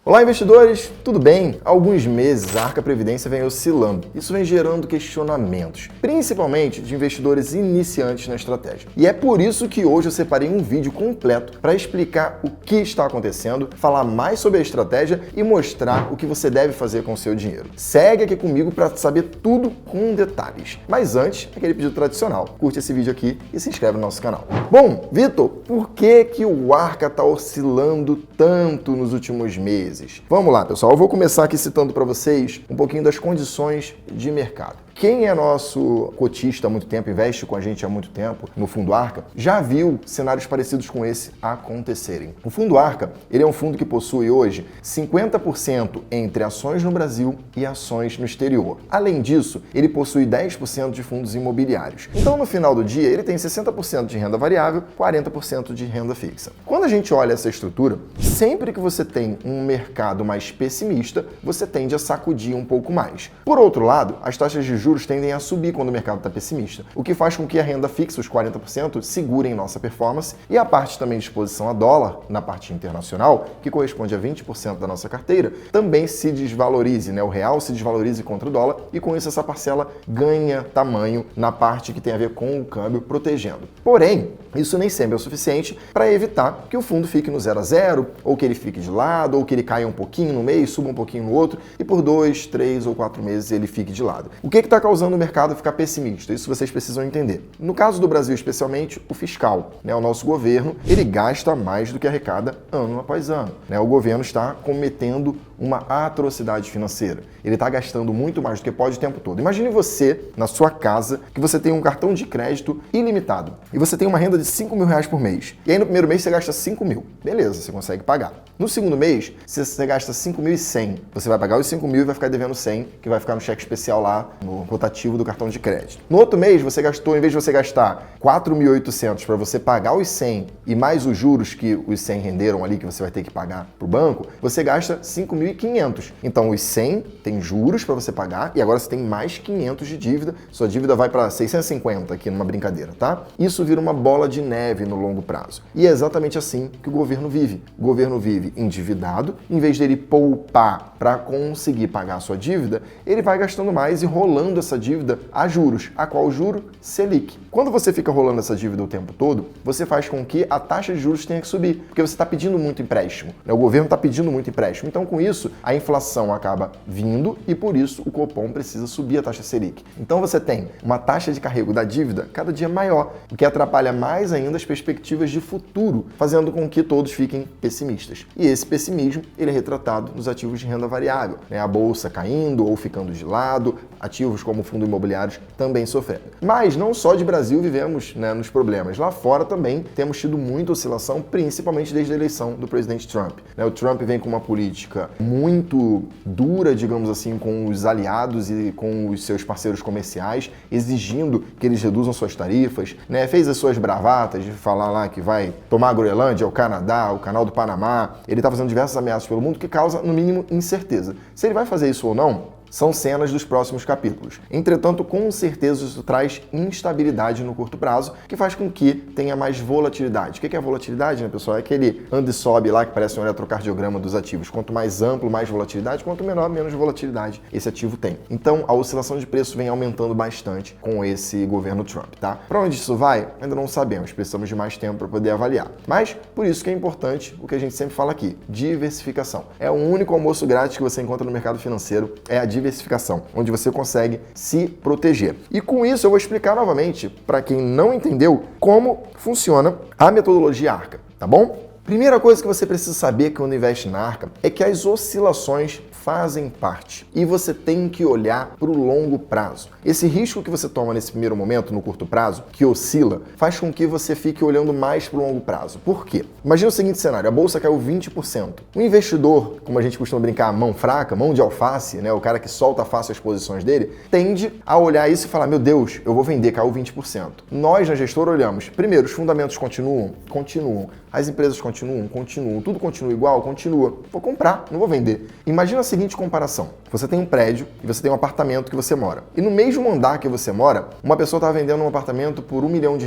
Olá, investidores! Tudo bem? Há alguns meses a Arca Previdência vem oscilando. Isso vem gerando questionamentos, principalmente de investidores iniciantes na estratégia. E é por isso que hoje eu separei um vídeo completo para explicar o que está acontecendo, falar mais sobre a estratégia e mostrar o que você deve fazer com o seu dinheiro. Segue aqui comigo para saber tudo com detalhes. Mas antes, aquele pedido tradicional. Curte esse vídeo aqui e se inscreve no nosso canal. Bom, Vitor, por que o Arca está oscilando tanto nos últimos meses? Vamos lá, pessoal. Eu vou começar aqui citando para vocês um pouquinho das condições de mercado. Quem é nosso cotista há muito tempo, investe com a gente há muito tempo no Fundo Arca, já viu cenários parecidos com esse acontecerem. O Fundo Arca, ele é um fundo que possui hoje 50% entre ações no Brasil e ações no exterior. Além disso, ele possui 10% de fundos imobiliários. Então, no final do dia, ele tem 60% de renda variável, 40% de renda fixa. Quando a gente olha essa estrutura, sempre que você tem um mercado mais pessimista, você tende a sacudir um pouco mais. Por outro lado, as taxas de juros tendem a subir quando o mercado está pessimista, o que faz com que a renda fixa, os 40%, segurem nossa performance e a parte também de exposição a dólar, na parte internacional, que corresponde a 20% da nossa carteira, também se desvalorize, né? O real se desvalorize contra o dólar e com isso essa parcela ganha tamanho na parte que tem a ver com o câmbio protegendo. Porém, isso nem sempre é o suficiente para evitar que o fundo fique no 0 a 0, ou que ele fique de lado, ou que ele caia um pouquinho no mês, suba um pouquinho no outro, e por 2, 3 ou 4 meses ele fique de lado. O que está causando o mercado ficar pessimista? Isso vocês precisam entender. No caso do Brasil, especialmente, o fiscal, né? O nosso governo, ele gasta mais do que arrecada ano após ano, né? O governo está cometendo uma atrocidade financeira. Ele está gastando muito mais do que pode o tempo todo. Imagine você, na sua casa, que você tem um cartão de crédito ilimitado e você tem uma renda de R$5.000 por mês. E aí no primeiro mês você gasta 5 mil. Beleza, você consegue pagar. No segundo mês, se você gasta 5.100, você vai pagar os 5 mil e vai ficar devendo 100, que vai ficar no cheque especial lá, no rotativo do cartão de crédito. No outro mês, você gastou, em vez de você gastar 4.800 para você pagar os 100 e mais os juros que os 100 renderam ali, que você vai ter que pagar para o banco, você gasta 5.500. Então, os 100 tem juros para você pagar e agora você tem mais 500 de dívida. Sua dívida vai para 650 aqui numa brincadeira, tá? Isso vira uma bola de neve no longo prazo. E é exatamente assim que o governo vive. O governo vive endividado, em vez dele poupar para conseguir pagar a sua dívida, ele vai gastando mais e rolando essa dívida a juros. A qual juro? Selic. Quando você fica rolando essa dívida o tempo todo, você faz com que a taxa de juros tenha que subir, porque você está pedindo muito empréstimo, né? O governo está pedindo muito empréstimo. Então, com isso, a inflação acaba vindo e, por isso, o Copom precisa subir a taxa Selic. Então, você tem uma taxa de carrego da dívida cada dia maior, o que atrapalha mais ainda as perspectivas de futuro, fazendo com que todos fiquem pessimistas. E esse pessimismo, ele é retratado nos ativos de renda variável, né? A bolsa caindo ou ficando de lado, ativos como fundos imobiliários também sofrendo. Mas não só de Brasil vivemos, né, nos problemas. Lá fora também temos tido muita oscilação, principalmente desde a eleição do presidente Trump, né? O Trump vem com uma política muito dura, digamos assim, com os aliados e com os seus parceiros comerciais, exigindo que eles reduzam suas tarifas, né? Fez as suas bravatas de falar lá que vai tomar a Groenlândia, o Canadá, o Canal do Panamá. Ele está fazendo diversas ameaças pelo mundo que causa, no mínimo, incerteza. Se ele vai fazer isso ou não, são cenas dos próximos capítulos. Entretanto, com certeza isso traz instabilidade no curto prazo, que faz com que tenha mais volatilidade. O que é volatilidade, né, pessoal? É aquele anda e sobe lá que parece um eletrocardiograma dos ativos. Quanto mais amplo, mais volatilidade. Quanto menor, menos volatilidade esse ativo tem. Então, a oscilação de preço vem aumentando bastante com esse governo Trump, tá? Para onde isso vai? Ainda não sabemos. Precisamos de mais tempo para poder avaliar. Mas, por isso que é importante o que a gente sempre fala aqui, diversificação. É o único almoço grátis que você encontra no mercado financeiro, é a diversificação, onde você consegue se proteger. E com isso eu vou explicar novamente, para quem não entendeu, como funciona a metodologia Arca, tá bom? Primeira coisa que você precisa saber quando investe na Arca é que as oscilações fazem parte e você tem que olhar para o longo prazo. Esse risco que você toma nesse primeiro momento, no curto prazo, que oscila, faz com que você fique olhando mais para o longo prazo. Por quê? Imagina o seguinte cenário, a bolsa caiu 20%. O investidor, como a gente costuma brincar, mão fraca, mão de alface, né, o cara que solta fácil as posições dele, tende a olhar isso e falar, meu Deus, eu vou vender, caiu 20%. Nós, na gestora, olhamos, primeiro, os fundamentos continuam? Continuam. As empresas continuam? Continuam. Tudo continua igual? Continua. Vou comprar, não vou vender. Imagina assim, seguinte comparação. Você tem um prédio e você tem um apartamento que você mora. E no mesmo andar que você mora, uma pessoa está vendendo um apartamento por R$1 milhão.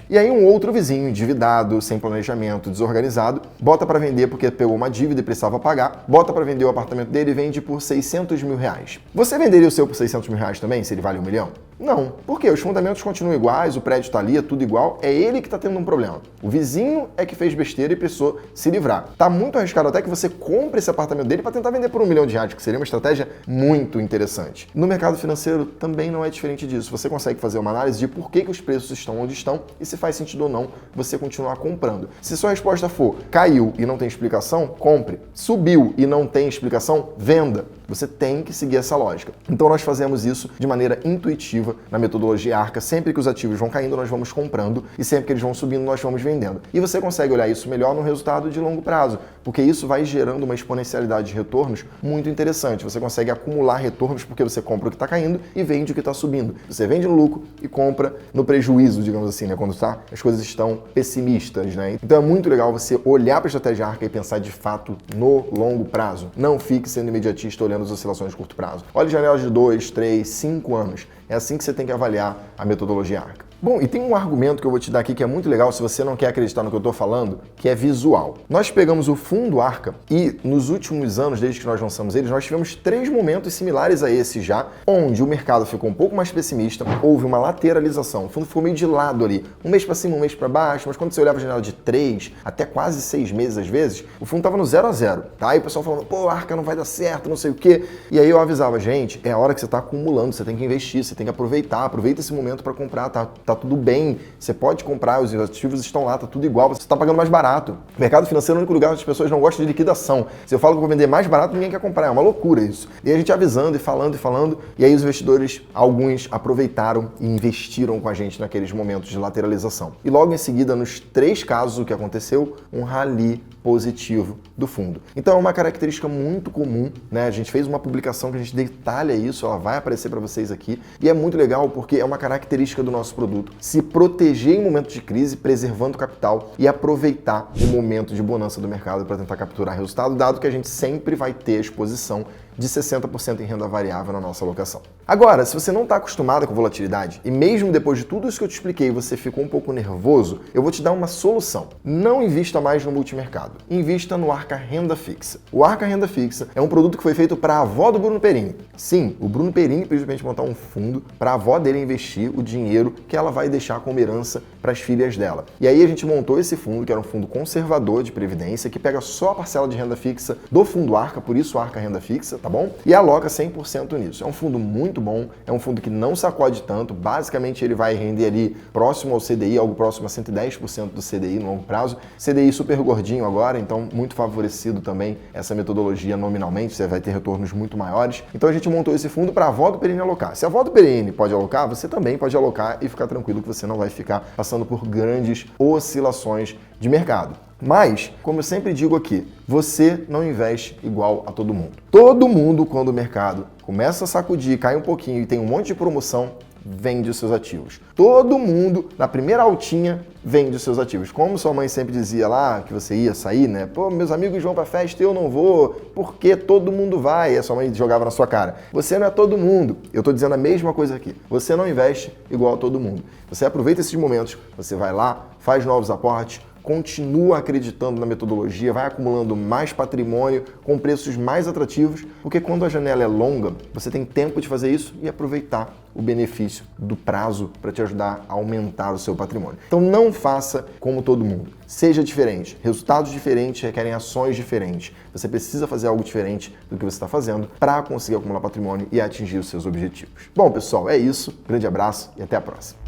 E aí um outro vizinho, endividado, sem planejamento, desorganizado, bota para vender porque pegou uma dívida e precisava pagar, bota para vender o apartamento dele e vende por R$600 mil. Você venderia o seu por R$600 mil também, se ele vale R$1 milhão? Não. Por quê? Os fundamentos continuam iguais, o prédio está ali, é tudo igual, é ele que está tendo um problema. O vizinho é que fez besteira e precisou se livrar. Tá muito arriscado até que você compre esse apartamento dele para tentar vender por R$1 milhão, que seria uma estratégia muito interessante. No mercado financeiro também não é diferente disso. Você consegue fazer uma análise de por que os preços estão onde estão e se faz sentido ou não você continuar comprando. Se sua resposta for caiu e não tem explicação, compre. Subiu e não tem explicação, venda. Você tem que seguir essa lógica. Então nós fazemos isso de maneira intuitiva na metodologia ARCA. Sempre que os ativos vão caindo, nós vamos comprando e sempre que eles vão subindo, nós vamos vendendo. E você consegue olhar isso melhor no resultado de longo prazo, porque isso vai gerando uma exponencialidade de retornos muito interessante. Você consegue acumular retornos porque você compra o que está caindo e vende o que está subindo. Você vende no lucro e compra no prejuízo, digamos assim, né? Quando as coisas estão pessimistas, né? Então é muito legal você olhar para a estratégia ARCA e pensar de fato no longo prazo. Não fique sendo imediatista olhando as oscilações de curto prazo. Olhe janelas de 2, 3, 5 anos. É assim que você tem que avaliar a metodologia ARCA. Bom, e tem um argumento que eu vou te dar aqui que é muito legal se você não quer acreditar no que eu estou falando, que é visual. Nós pegamos o fundo ARCA e nos últimos anos, desde que nós lançamos eles, nós tivemos 3 momentos similares a esse já, onde o mercado ficou um pouco mais pessimista, houve uma lateralização, o fundo ficou meio de lado ali, um mês para cima, um mês para baixo, mas quando você olhava a janela de 3 até quase 6 meses às vezes, o fundo estava no 0 a 0, tá? E o pessoal falando, pô, ARCA não vai dar certo, não sei o quê. E aí eu avisava, gente, é a hora que você está acumulando, você tem que investir, você tem que aproveitar, aproveita esse momento para comprar, tá tudo bem, você pode comprar, os ativos estão lá, tá tudo igual, você está pagando mais barato. O mercado financeiro é o único lugar onde as pessoas não gostam de liquidação. Se eu falo que eu vou vender mais barato, ninguém quer comprar, é uma loucura isso. E a gente avisando e falando, e aí os investidores, alguns aproveitaram e investiram com a gente naqueles momentos de lateralização. E logo em seguida, nos 3 casos, o que aconteceu? Um rally positivo do fundo. Então é uma característica muito comum, né? A gente fez uma publicação que a gente detalha isso, ela vai aparecer para vocês aqui, e é muito legal porque é uma característica do nosso produto. Se proteger em momentos de crise, preservando capital e aproveitar o momento de bonança do mercado para tentar capturar resultado, dado que a gente sempre vai ter exposição de 60% em renda variável na nossa alocação. Agora, se você não está acostumado com volatilidade e mesmo depois de tudo isso que eu te expliquei, você ficou um pouco nervoso, eu vou te dar uma solução. Não invista mais no multimercado. Invista no ARCA Renda Fixa. O ARCA Renda Fixa é um produto que foi feito para a avó do Bruno Perini. Sim, o Bruno Perini pediu pra gente montar um fundo para a avó dele investir o dinheiro que ela vai deixar como herança para as filhas dela. E aí a gente montou esse fundo, que era um fundo conservador de previdência, que pega só a parcela de renda fixa do fundo ARCA, por isso ARCA Renda Fixa, tá bom? E aloca 100% nisso. É um fundo muito bom, é um fundo que não sacode tanto, basicamente ele vai render ali próximo ao CDI, algo próximo a 110% do CDI no longo prazo. CDI super gordinho agora, então muito favorecido também essa metodologia nominalmente, você vai ter retornos muito maiores. Então a gente montou esse fundo para a avó do Perini alocar. Se a avó do Perini pode alocar, você também pode alocar e ficar tranquilo que você não vai ficar passando por grandes oscilações de mercado. Mas, como eu sempre digo aqui, você não investe igual a todo mundo. Todo mundo, quando o mercado começa a sacudir, cai um pouquinho e tem um monte de promoção, vende os seus ativos. Todo mundo, na primeira altinha, vende os seus ativos. Como sua mãe sempre dizia lá, que você ia sair, né? Pô, meus amigos vão pra festa e eu não vou, porque todo mundo vai. E a sua mãe jogava na sua cara. Você não é todo mundo. Eu tô dizendo a mesma coisa aqui. Você não investe igual a todo mundo. Você aproveita esses momentos, você vai lá, faz novos aportes, continua acreditando na metodologia, vai acumulando mais patrimônio com preços mais atrativos, porque quando a janela é longa, você tem tempo de fazer isso e aproveitar o benefício do prazo para te ajudar a aumentar o seu patrimônio. Então não faça como todo mundo. Seja diferente. Resultados diferentes requerem ações diferentes. Você precisa fazer algo diferente do que você está fazendo para conseguir acumular patrimônio e atingir os seus objetivos. Bom, pessoal, é isso. Grande abraço e até a próxima.